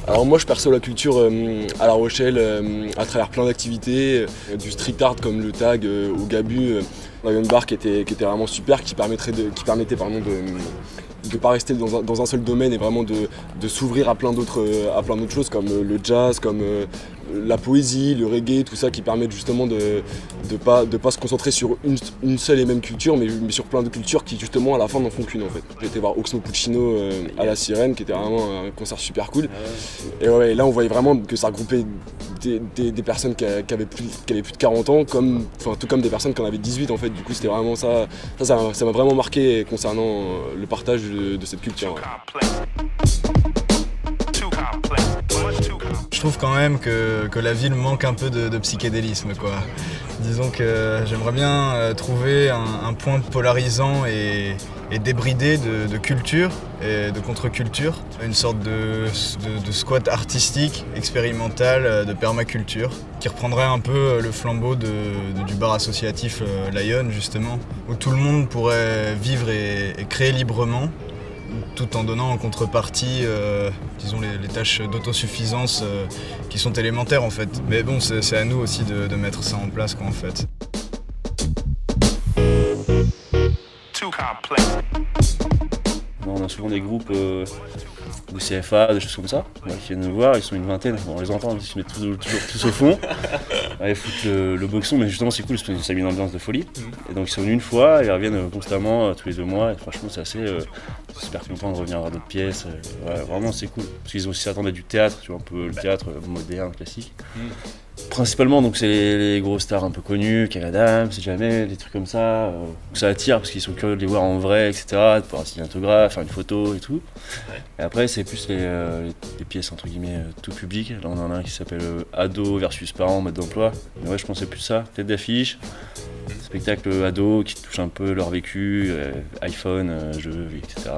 Alors moi je perçois la culture à La Rochelle à travers plein d'activités, du street art comme le tag au Gabu, Dragon Bar qui était vraiment super, qui permettait de pas rester dans un seul domaine et vraiment de s'ouvrir à plein d'autres choses comme le jazz, comme la poésie, le reggae, tout ça qui permettent justement de pas se concentrer sur une seule et même culture mais sur plein de cultures qui justement à la fin n'en font qu'une en fait. J'ai été voir Oxmo Puccino à la Sirène qui était vraiment un concert super cool. Et ouais, là on voyait vraiment que ça regroupait des personnes qui avaient plus de 40 ans, tout comme des personnes qui en avaient 18 en fait. Du coup c'était vraiment ça m'a vraiment marqué concernant le partage de cette culture. Ouais. Je trouve quand même que la ville manque un peu de psychédélisme, quoi. Disons que j'aimerais bien trouver un point polarisant et débridé de culture et de contre-culture, une sorte de squat artistique, expérimental, de permaculture, qui reprendrait un peu le flambeau du bar associatif Lion, justement, où tout le monde pourrait vivre et créer librement, tout en donnant en contrepartie disons les tâches d'autosuffisance qui sont élémentaires en fait. Mais bon, c'est à nous aussi de mettre ça en place quoi, en fait. On a souvent des groupes ou CFA, des choses comme ça, qui viennent nous voir, ils sont une vingtaine, on les entend, ils se mettent toujours tous au fond. Ils foutent le boxon, mais justement c'est cool parce que ça met une ambiance de folie. Et donc ils sont venus une fois, ils reviennent constamment tous les 2 mois, et franchement c'est assez super content de revenir voir d'autres pièces. Ouais, vraiment c'est cool, parce qu'ils ont aussi attendu du théâtre, tu vois, un peu le théâtre moderne, classique. Principalement donc c'est les grosses stars un peu connues, Kev Adams, c'est jamais des trucs comme ça. Ça attire parce qu'ils sont curieux de les voir en vrai, etc. De pouvoir signer un autographe, faire une photo et tout. Et après c'est plus les pièces entre guillemets tout public. Là on en a un qui s'appelle Ado versus parents, mode d'emploi. Mais ouais je pense que c'est plus ça, tête d'affiche, spectacle ado qui touche un peu leur vécu, iPhone, jeux, etc.